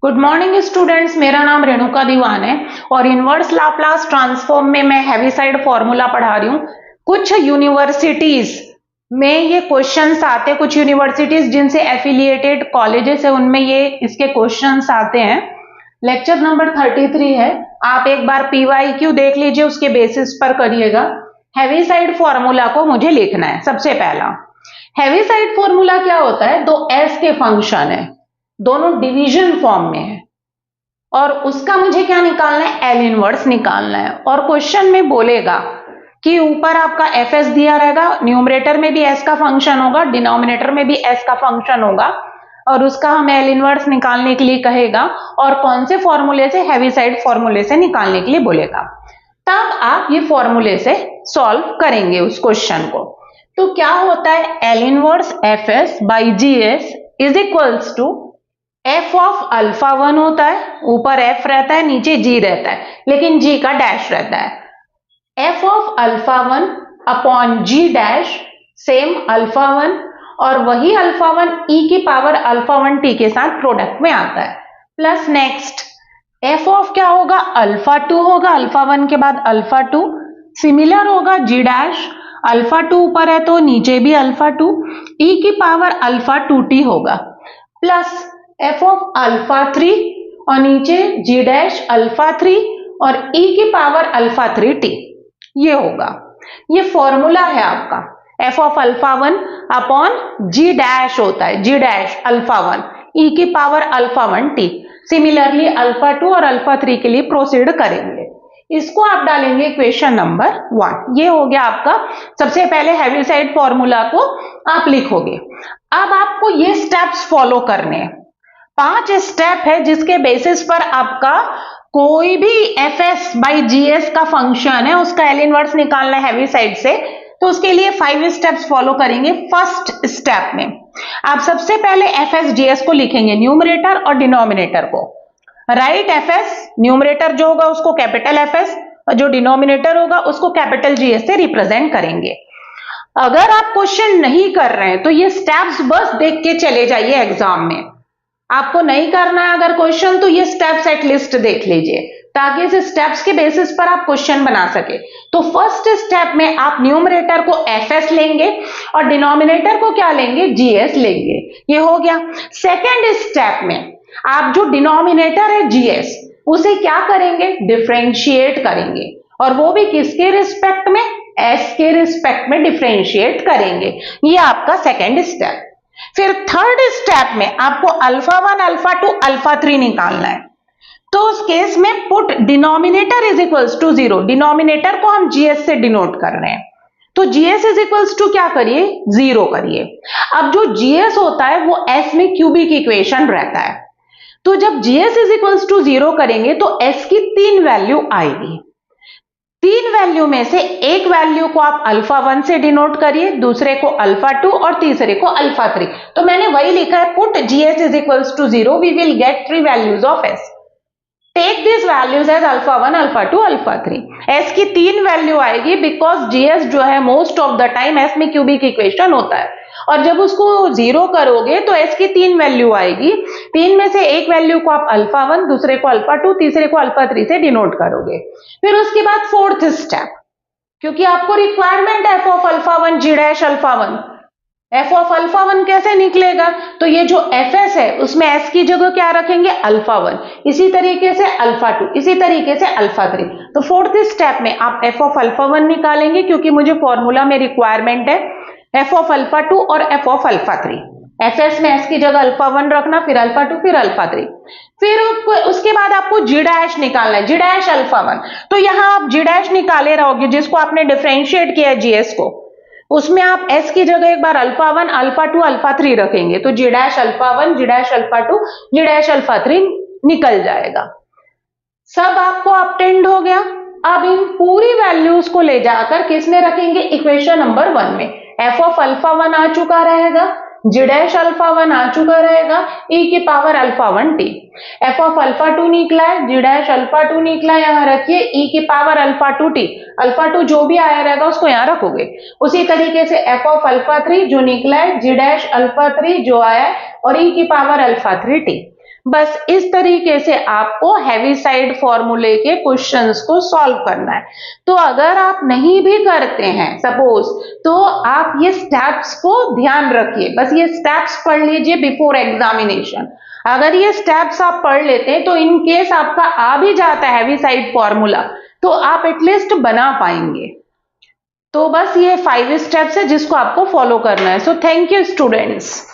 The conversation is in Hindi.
गुड मॉर्निंग स्टूडेंट्स, मेरा नाम रेणुका दीवान है और इनवर्स लाप्लास ट्रांसफॉर्म में मैं हैवीसाइड फॉर्मूला पढ़ा रही हूँ। कुछ यूनिवर्सिटीज में ये क्वेश्चंस आते हैं, कुछ यूनिवर्सिटीज जिनसे एफिलिएटेड कॉलेजेस है उनमें ये इसके क्वेश्चंस आते हैं। लेक्चर नंबर 33 है, आप एक बार PYQ देख लीजिए, उसके बेसिस पर करिएगा। हैवीसाइड फॉर्मूला को मुझे लिखना है। सबसे पहला हैवीसाइड फॉर्मूला क्या होता है? दो एस के फंक्शन है, दोनों डिवीजन फॉर्म में है और उसका मुझे क्या निकालना है? एल इनवर्स निकालना है। और क्वेश्चन में बोलेगा कि ऊपर आपका एफ एस दिया रहेगा, न्यूमरेटर में भी एस का फंक्शन होगा, डिनोमिनेटर में भी एस का फंक्शन होगा और उसका हमें एल इनवर्स निकालने के लिए कहेगा और कौन से फॉर्मूले से? हैवीसाइड फॉर्मूले से निकालने के लिए बोलेगा। तब आप ये फॉर्मूले से सॉल्व करेंगे उस क्वेश्चन को। तो क्या होता है? L inverse F S by G S is equals to F of alpha 1 होता है, ऊपर एफ रहता है, नीचे जी रहता है, लेकिन जी का डैश रहता है। F of alpha 1 upon G dash same alpha 1 और वही अल्फा 1 ई की पावर अल्फा 1 टी के साथ प्रोडक्ट में आता है। प्लस नेक्स्ट एफ ऑफ क्या होगा? अल्फा 2 होगा, अल्फा 1 के बाद अल्फा 2, सिमिलर होगा जी डैश, अल्फा 2 ऊपर है तो नीचे भी अल्फा 2, ई की पावर अल्फा 2 टी होगा, प्लस एफ ऑफ अल्फा 3 और नीचे जी डैश अल्फा 3 और ई की पावर अल्फा 3 टी, ये होगा। ये फॉर्मूला है आपका। F of alpha 1 upon G dash होता है, जी डैश अल्फा 1 ई की power alpha 1 t. Similarly alpha 2 और अल्फा 3 के लिए प्रोसीड करेंगे। इसको आप डालेंगे इक्वेशन नंबर 1। ये हो गया आपका। सबसे पहले हैवीसाइड फॉर्मूला को आप लिखोगे। अब आपको ये स्टेप्स फॉलो करने हैं। 5 स्टेप है जिसके बेसिस पर आपका कोई भी F S by G S का फंक्शन है उसका एल इनवर्स निकालना है हैवीसाइड से, तो उसके लिए 5 स्टेप्स फॉलो करेंगे। फर्स्ट स्टेप में आप सबसे पहले एफ एस जी एस को लिखेंगे, न्यूमरेटर और डिनोमिनेटर को। राइट एफ एस, न्यूमरेटर जो होगा उसको कैपिटल एफ एस और जो डिनोमिनेटर होगा उसको कैपिटल जी एस से रिप्रेजेंट करेंगे। अगर आप क्वेश्चन नहीं कर रहे हैं तो ये स्टेप्स बस देख के चले जाइए एग्जाम में। आपको नहीं करना है अगर क्वेश्चन तो ये स्टेप्स एटलीस्ट देख लीजिए ताकि इस स्टेप्स के बेसिस पर आप क्वेश्चन बना सके। तो फर्स्ट स्टेप में आप न्यूमरेटर को एफ एस लेंगे और डिनोमिनेटर को क्या लेंगे? जी एस लेंगे। ये हो गया। सेकेंड स्टेप में आप जो डिनोमिनेटर है जी एस उसे क्या करेंगे? डिफरेंशिएट करेंगे और वो भी किसके रिस्पेक्ट में? एस के रिस्पेक्ट में डिफरेंशिएट करेंगे। ये आपका सेकेंड स्टेप। फिर थर्ड स्टेप में आपको अल्फा 1 अल्फा 2 अल्फा 3 निकालना है। तो उस केस में put denominator is equals to 0। Denominator को हम जीएस से डिनोट कर रहे हैं, तो जीएस इज इक्वल्स टू क्या करिए? 0 करिए। अब जो जीएस होता है वो एस में क्यूबिक इक्वेशन रहता है, तो जब जीएस इज इक्वल्स टू 0 करेंगे तो एस की 3 वैल्यू आएगी। 3 वैल्यू में से एक वैल्यू को आप अल्फा 1 से डिनोट करिए, दूसरे को अल्फा 2 और तीसरे को अल्फा 3। तो मैंने वही लिखा है, put GS is equals to 0, we will get 3 values of S. Take this values as alpha 1 alpha 2 alpha 3। S की 3 वैल्यू आएगी बिकॉज जीएस जो है most of the time S में क्यूबिक इक्वेशन होता है और जब उसको 0 करोगे तो एस की 3 वैल्यू आएगी। 3 में से एक वैल्यू को आप अल्फा 1, दूसरे को अल्फा 2, तीसरे को अल्फा 3 से डिनोट करोगे। फिर उसके बाद फोर्थ स्टेप, क्योंकि आपको requirement F of alpha 1 G dash alpha 1, F of alpha 1 कैसे निकलेगा? तो ये जो एफ एस है उसमें एस की जगह क्या रखेंगे? अल्फा 1, इसी तरीके से अल्फा 2, इसी तरीके से अल्फा 3। तो फोर्थ स्टेप में आप एफ ऑफ अल्फा 1 निकालेंगे क्योंकि मुझे फॉर्मूला में रिक्वायरमेंट है एफ ऑफ अल्फा 2 और F of alpha 3। F S में एस की जगह अल्फा 1 रखना, फिर अल्फा 2, फिर अल्फा 3। फिर उसके बाद आपको जी डैश निकालना है, जी डैश अल्फा 1। तो यहां आप जी डैश निकाले रहोगे जिसको आपने डिफरेंशिएट किया है जीएस को, उसमें आप एस की जगह एक बार अल्फा 1 अल्फा 2 अल्फा 3 रखेंगे तो जी dash alpha 1 G dash alpha 2 जी डैश अल्फा 3 निकल जाएगा। सब आपको ऑब्टेन्ड हो गया। अब इन पूरी वैल्यूज को ले जाकर किसमें रखेंगे? इक्वेशन नंबर 1 में। एफ ऑफ अल्फा 1 आ चुका रहेगा, जी डैश अल्फा 1 आ चुका रहेगा, ई की power alpha 1 T. F of alpha 2 निकला है, जी डैश अल्फा 2 निकला है, यहां रखिए, ई की पावर अल्फा 2 टी। अल्फा 2 जो भी आया रहेगा उसको यहां रखोगे। उसी तरीके से एफ ऑफ अल्फा 3 जो निकला है, जी डैश अल्फा 3 जो आया है और ई की पावर अल्फा 3 टी। बस इस तरीके से आपको हेविसाइड फॉर्मूले के क्वेश्चंस को सॉल्व करना है। तो अगर आप नहीं भी करते हैं सपोज, तो आप ये स्टेप्स को ध्यान रखिए, बस ये स्टेप्स पढ़ लीजिए बिफोर एग्जामिनेशन। अगर ये स्टेप्स आप पढ़ लेते हैं तो इन केस आपका आ भी जाता है हेविसाइड फॉर्मूला, तो आप एटलीस्ट बना पाएंगे। तो बस ये 5 स्टेप्स है जिसको आपको फॉलो करना है। So thank you students.